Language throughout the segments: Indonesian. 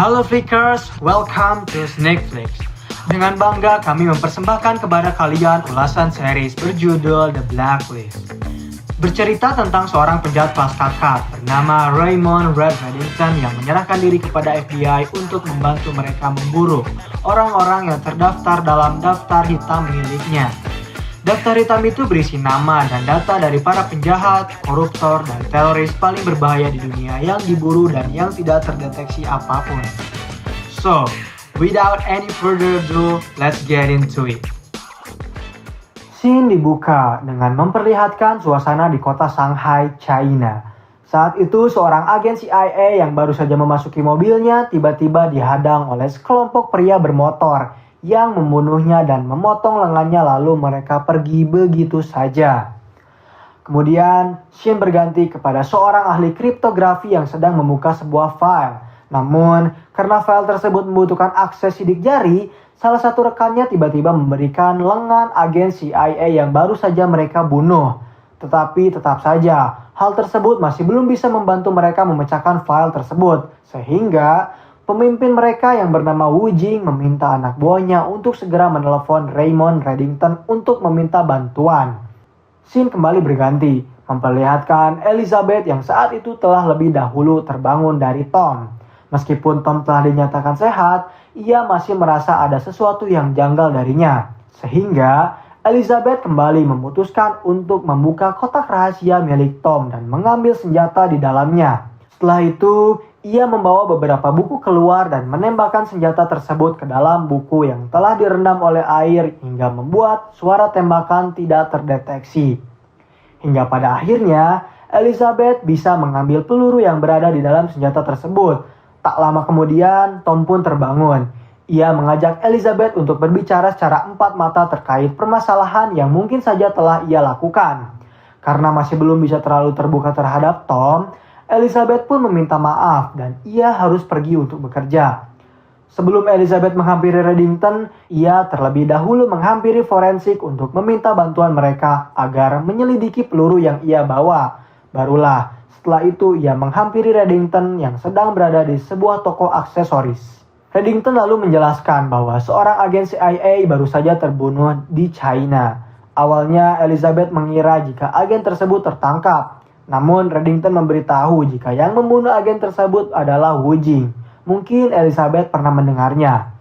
Halo Flickers, welcome to Snakeflix. Dengan bangga kami mempersembahkan kepada kalian ulasan series berjudul The Blacklist. Bercerita tentang seorang penjahat kelas kakap bernama Raymond Red Reddington yang menyerahkan diri kepada FBI untuk membantu mereka memburu orang-orang yang terdaftar dalam daftar hitam miliknya. Daftar hitam itu berisi nama dan data dari para penjahat, koruptor, dan teroris paling berbahaya di dunia yang diburu dan yang tidak terdeteksi apapun. So, without any further ado, let's get into it. Scene dibuka dengan memperlihatkan suasana di kota Shanghai, China. Saat itu seorang agen CIA yang baru saja memasuki mobilnya tiba-tiba dihadang oleh sekelompok pria bermotor yang membunuhnya dan memotong lengannya lalu mereka pergi begitu saja. Kemudian, scene berganti kepada seorang ahli kriptografi yang sedang membuka sebuah file. Namun, karena file tersebut membutuhkan akses sidik jari, salah satu rekannya tiba-tiba memberikan lengan agen CIA yang baru saja mereka bunuh. Tetapi tetap saja, hal tersebut masih belum bisa membantu mereka memecahkan file tersebut. Sehingga pemimpin mereka yang bernama Wu Jing meminta anak buahnya untuk segera menelepon Raymond Reddington untuk meminta bantuan. Scene kembali berganti, memperlihatkan Elizabeth yang saat itu telah lebih dahulu terbangun dari Tom. Meskipun Tom telah dinyatakan sehat, ia masih merasa ada sesuatu yang janggal darinya. Sehingga Elizabeth kembali memutuskan untuk membuka kotak rahasia milik Tom dan mengambil senjata di dalamnya. Setelah itu, ia membawa beberapa buku keluar dan menembakkan senjata tersebut ke dalam buku yang telah direndam oleh air hingga membuat suara tembakan tidak terdeteksi. Hingga pada akhirnya, Elizabeth bisa mengambil peluru yang berada di dalam senjata tersebut. Tak lama kemudian, Tom pun terbangun. Ia mengajak Elizabeth untuk berbicara secara empat mata terkait permasalahan yang mungkin saja telah ia lakukan. Karena masih belum bisa terlalu terbuka terhadap Tom, Elizabeth pun meminta maaf dan ia harus pergi untuk bekerja. Sebelum Elizabeth menghampiri Reddington, ia terlebih dahulu menghampiri forensik untuk meminta bantuan mereka agar menyelidiki peluru yang ia bawa. Barulah setelah itu ia menghampiri Reddington yang sedang berada di sebuah toko aksesoris. Reddington lalu menjelaskan bahwa seorang agen CIA baru saja terbunuh di China. Awalnya Elizabeth mengira jika agen tersebut tertangkap. Namun Reddington memberitahu jika yang membunuh agen tersebut adalah Wu Jing. Mungkin Elizabeth pernah mendengarnya.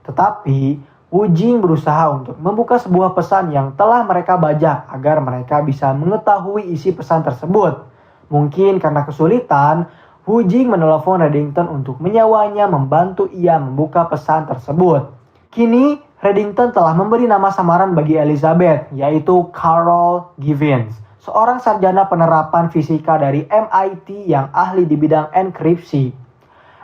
Tetapi Wu Jing berusaha untuk membuka sebuah pesan yang telah mereka bajak agar mereka bisa mengetahui isi pesan tersebut. Mungkin karena kesulitan, Wu Jing menelepon Reddington untuk menyawanya membantu ia membuka pesan tersebut. Kini Reddington telah memberi nama samaran bagi Elizabeth, yaitu Carol Givens, seorang sarjana penerapan fisika dari MIT yang ahli di bidang enkripsi.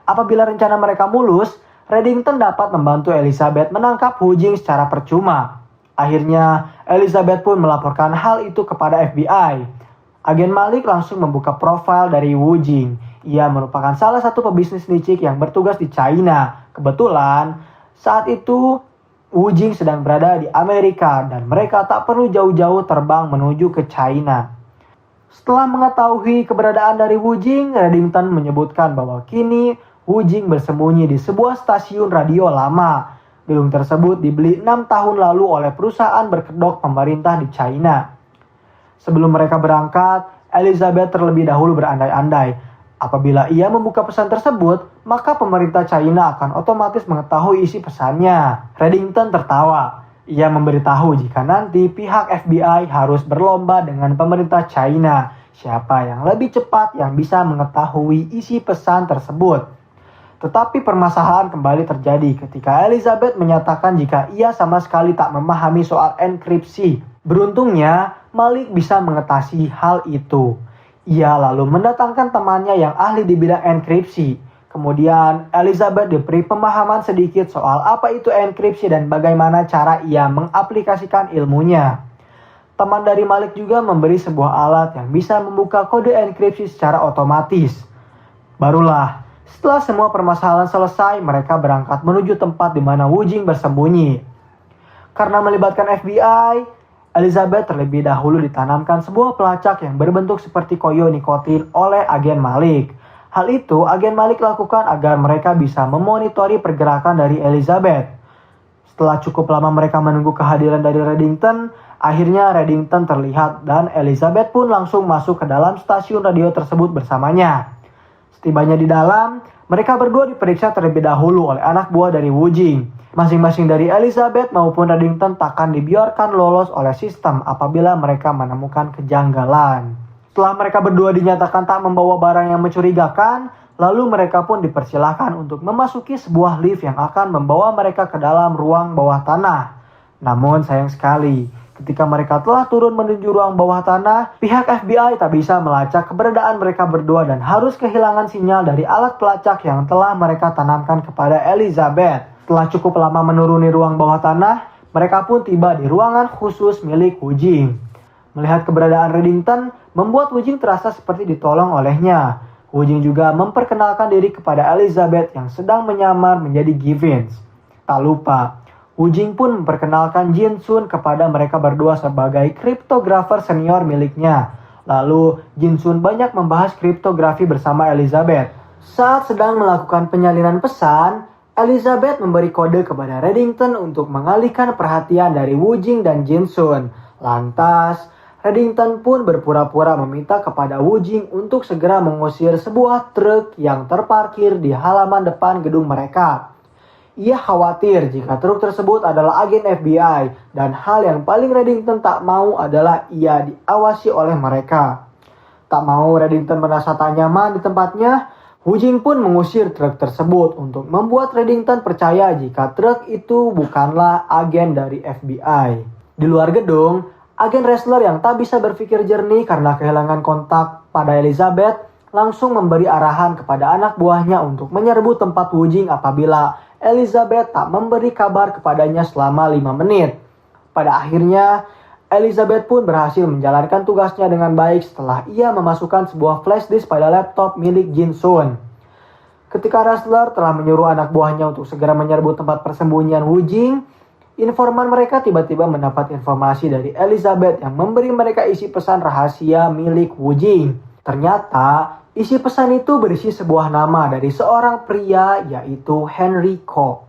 Apabila rencana mereka mulus, Reddington dapat membantu Elizabeth menangkap Wu Jing secara percuma. Akhirnya, Elizabeth pun melaporkan hal itu kepada FBI. Agen Malik langsung membuka profil dari Wu Jing. Ia merupakan salah satu pebisnis licik yang bertugas di China. Kebetulan, saat itu Wu Jing sedang berada di Amerika dan mereka tak perlu jauh-jauh terbang menuju ke China. Setelah mengetahui keberadaan dari Wu Jing, Reddington menyebutkan bahwa kini Wu Jing bersembunyi di sebuah stasiun radio lama. Gedung tersebut dibeli 6 tahun lalu oleh perusahaan berkedok pemerintah di China. Sebelum mereka berangkat, Elizabeth terlebih dahulu berandai-andai. Apabila ia membuka pesan tersebut, maka pemerintah China akan otomatis mengetahui isi pesannya. Reddington tertawa. Ia memberitahu jika nanti pihak FBI harus berlomba dengan pemerintah China. Siapa yang lebih cepat yang bisa mengetahui isi pesan tersebut. Tetapi permasalahan kembali terjadi ketika Elizabeth menyatakan jika ia sama sekali tak memahami soal enkripsi. Beruntungnya, Malik bisa mengatasi hal itu. Ia lalu mendatangkan temannya yang ahli di bidang enkripsi. Kemudian Elizabeth diberi pemahaman sedikit soal apa itu enkripsi dan bagaimana cara ia mengaplikasikan ilmunya. Teman dari Malik juga memberi sebuah alat yang bisa membuka kode enkripsi secara otomatis. Barulah, setelah semua permasalahan selesai, mereka berangkat menuju tempat di mana Wu Jing bersembunyi. Karena melibatkan FBI, Elizabeth terlebih dahulu ditanamkan sebuah pelacak yang berbentuk seperti koyo nikotin oleh agen Malik. Hal itu agen Malik lakukan agar mereka bisa memonitori pergerakan dari Elizabeth. Setelah cukup lama mereka menunggu kehadiran dari Reddington, akhirnya Reddington terlihat dan Elizabeth pun langsung masuk ke dalam stasiun radio tersebut bersamanya. Setibanya di dalam, mereka berdua diperiksa terlebih dahulu oleh anak buah dari Wu Jing. Masing-masing dari Elizabeth maupun Reddington takkan dibiarkan lolos oleh sistem apabila mereka menemukan kejanggalan. Setelah mereka berdua dinyatakan tak membawa barang yang mencurigakan, lalu mereka pun dipersilahkan untuk memasuki sebuah lift yang akan membawa mereka ke dalam ruang bawah tanah. Namun sayang sekali, ketika mereka telah turun menuju ruang bawah tanah, pihak FBI tak bisa melacak keberadaan mereka berdua dan harus kehilangan sinyal dari alat pelacak yang telah mereka tanamkan kepada Elizabeth. Setelah cukup lama menuruni ruang bawah tanah, mereka pun tiba di ruangan khusus milik Wu Jing. Melihat keberadaan Reddington, membuat Wu Jing terasa seperti ditolong olehnya. Wu Jing juga memperkenalkan diri kepada Elizabeth yang sedang menyamar menjadi Givens. Tak lupa, Wu Jing pun memperkenalkan Jin Sun kepada mereka berdua sebagai kriptografer senior miliknya. Lalu, Jin Sun banyak membahas kriptografi bersama Elizabeth. Saat sedang melakukan penyalinan pesan, Elizabeth memberi kode kepada Reddington untuk mengalihkan perhatian dari Wu Jing dan Jin Sun. Lantas, Reddington pun berpura-pura meminta kepada Wu Jing untuk segera mengusir sebuah truk yang terparkir di halaman depan gedung mereka. Ia khawatir jika truk tersebut adalah agen FBI dan hal yang paling Reddington tak mau adalah ia diawasi oleh mereka. Tak mau Reddington merasa tak nyaman di tempatnya, Wu Jing pun mengusir truk tersebut untuk membuat Reddington percaya jika truk itu bukanlah agen dari FBI. Di luar gedung, agen wrestler yang tak bisa berpikir jernih karena kehilangan kontak pada Elizabeth langsung memberi arahan kepada anak buahnya untuk menyerbu tempat Wu Jing apabila Elizabeth tak memberi kabar kepadanya selama 5 menit. Pada akhirnya, Elizabeth pun berhasil menjalankan tugasnya dengan baik setelah ia memasukkan sebuah flash disk pada laptop milik Jin Sun. Ketika wrestler telah menyuruh anak buahnya untuk segera menyerbu tempat persembunyian Wu Jing, informan mereka tiba-tiba mendapat informasi dari Elizabeth yang memberi mereka isi pesan rahasia milik Wu Jing. Ternyata, isi pesan itu berisi sebuah nama dari seorang pria yaitu Henry Ko.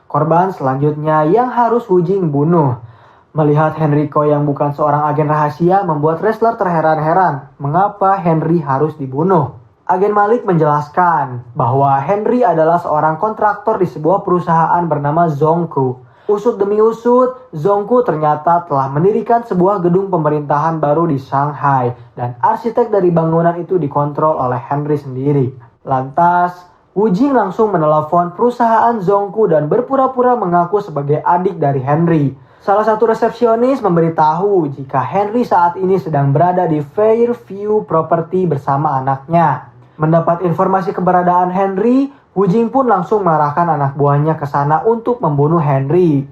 Korban selanjutnya yang harus Wu Jing bunuh. Melihat Henry Ko yang bukan seorang agen rahasia membuat wrestler terheran-heran mengapa Henry harus dibunuh. Agen Malik menjelaskan bahwa Henry adalah seorang kontraktor di sebuah perusahaan bernama Zongku. Usut demi usut, Zongku ternyata telah mendirikan sebuah gedung pemerintahan baru di Shanghai dan arsitek dari bangunan itu dikontrol oleh Henry sendiri. Lantas, Wu Jing langsung menelepon perusahaan Zongku dan berpura-pura mengaku sebagai adik dari Henry. Salah satu resepsionis memberitahu jika Henry saat ini sedang berada di Fairview Property bersama anaknya. Mendapat informasi keberadaan Henry, Wu Jing pun langsung mengarahkan anak buahnya ke sana untuk membunuh Henry.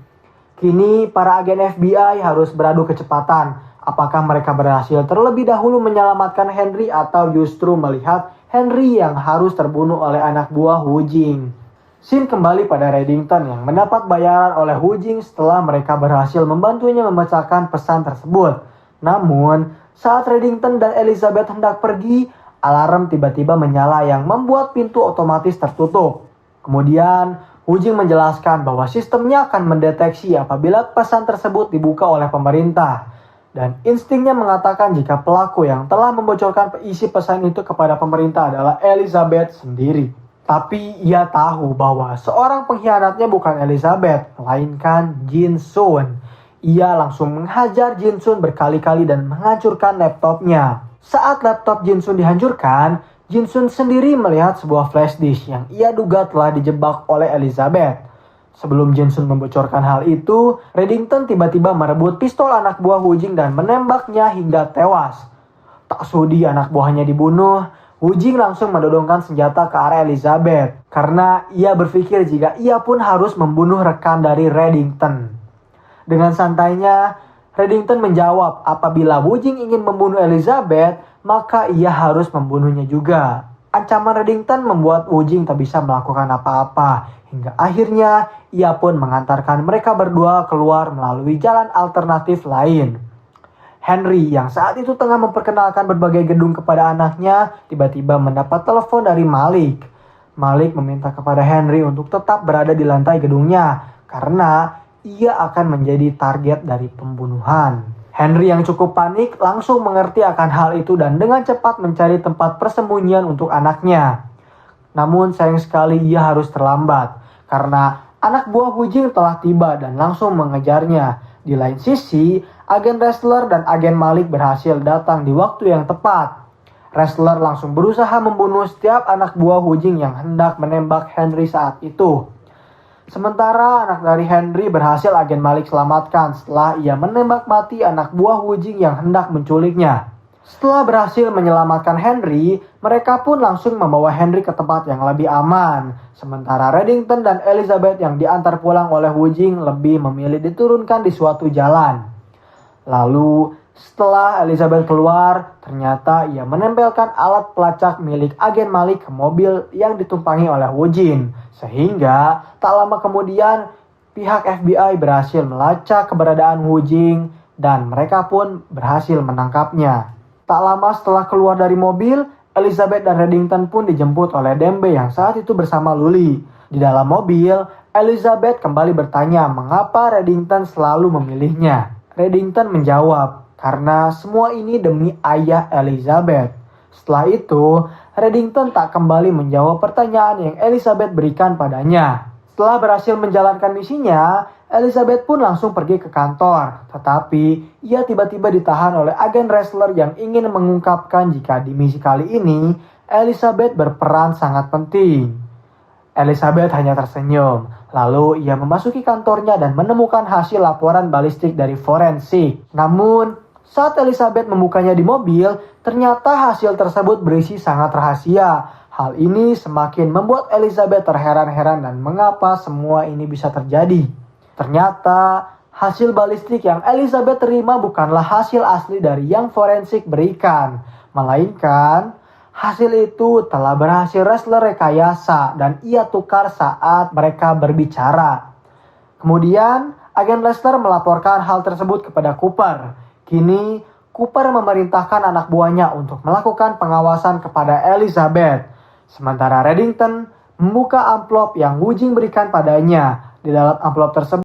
Kini para agen FBI harus beradu kecepatan. Apakah mereka berhasil terlebih dahulu menyelamatkan Henry atau justru melihat Henry yang harus terbunuh oleh anak buah Wu Jing. Scene kembali pada Reddington yang mendapat bayaran oleh Wu Jing setelah mereka berhasil membantunya memecahkan pesan tersebut. Namun, saat Reddington dan Elizabeth hendak pergi, alarm tiba-tiba menyala yang membuat pintu otomatis tertutup. Kemudian, Wu Jing menjelaskan bahwa sistemnya akan mendeteksi apabila pesan tersebut dibuka oleh pemerintah. Dan instingnya mengatakan jika pelaku yang telah membocorkan isi pesan itu kepada pemerintah adalah Elizabeth sendiri. Tapi ia tahu bahwa seorang pengkhianatnya bukan Elizabeth, melainkan Jin Sun. Ia langsung menghajar Jin Sun berkali-kali dan menghancurkan laptopnya. Saat laptop Jin Sun dihancurkan, Jin Sun sendiri melihat sebuah flash disk yang ia duga telah dijebak oleh Elizabeth. Sebelum Jin Sun membocorkan hal itu, Reddington tiba-tiba merebut pistol anak buah Wu Jing dan menembaknya hingga tewas. Tak sudi anak buahnya dibunuh, Wu Jing langsung mendodongkan senjata ke arah Elizabeth karena ia berpikir jika ia pun harus membunuh rekan dari Reddington. Dengan santainya, Reddington menjawab apabila Wu Jing ingin membunuh Elizabeth, maka ia harus membunuhnya juga. Ancaman Reddington membuat Wu Jing tak bisa melakukan apa-apa, hingga akhirnya ia pun mengantarkan mereka berdua keluar melalui jalan alternatif lain. Henry yang saat itu tengah memperkenalkan berbagai gedung kepada anaknya tiba-tiba mendapat telepon dari Malik. Malik meminta kepada Henry untuk tetap berada di lantai gedungnya karena ia akan menjadi target dari pembunuhan. Henry yang cukup panik langsung mengerti akan hal itu dan dengan cepat mencari tempat persembunyian untuk anaknya. Namun sayang sekali ia harus terlambat karena anak buah Hu Jing telah tiba dan langsung mengejarnya. Di lain sisi, agen Ressler dan agen Malik berhasil datang di waktu yang tepat. Ressler langsung berusaha membunuh setiap anak buah Hu Jing yang hendak menembak Henry saat itu. Sementara anak dari Henry berhasil agen Malik selamatkan setelah ia menembak mati anak buah Hu Jing yang hendak menculiknya. Setelah berhasil menyelamatkan Henry, mereka pun langsung membawa Henry ke tempat yang lebih aman. Sementara Reddington dan Elizabeth yang diantar pulang oleh Hu Jing lebih memilih diturunkan di suatu jalan. Lalu, setelah Elizabeth keluar, ternyata ia menempelkan alat pelacak milik agen Malik ke mobil yang ditumpangi oleh Hu Jing. Sehingga, tak lama kemudian, pihak FBI berhasil melacak keberadaan Hu Jing dan mereka pun berhasil menangkapnya. Tak lama setelah keluar dari mobil, Elizabeth dan Reddington pun dijemput oleh Dembe yang saat itu bersama Luli. Di dalam mobil, Elizabeth kembali bertanya mengapa Reddington selalu memilihnya. Reddington menjawab, karena semua ini demi ayah Elizabeth. Setelah itu, Reddington tak kembali menjawab pertanyaan yang Elizabeth berikan padanya. Setelah berhasil menjalankan misinya, Elizabeth pun langsung pergi ke kantor. Tetapi, ia tiba-tiba ditahan oleh agen Ressler yang ingin mengungkapkan jika di misi kali ini, Elizabeth berperan sangat penting. Elizabeth hanya tersenyum. Lalu ia memasuki kantornya dan menemukan hasil laporan balistik dari forensik. Namun, saat Elizabeth membukanya di mobil, ternyata hasil tersebut berisi sangat rahasia. Hal ini semakin membuat Elizabeth terheran-heran dan mengapa semua ini bisa terjadi. Ternyata, hasil balistik yang Elizabeth terima bukanlah hasil asli dari yang forensik berikan. Melainkan, hasil itu telah berhasil Ressler rekayasa dan ia tukar saat mereka berbicara. Kemudian, agen Ressler melaporkan hal tersebut kepada Cooper. Kini, Cooper memerintahkan anak buahnya untuk melakukan pengawasan kepada Elizabeth. Sementara Reddington membuka amplop yang Hu Jing berikan padanya. Di dalam amplop tersebut,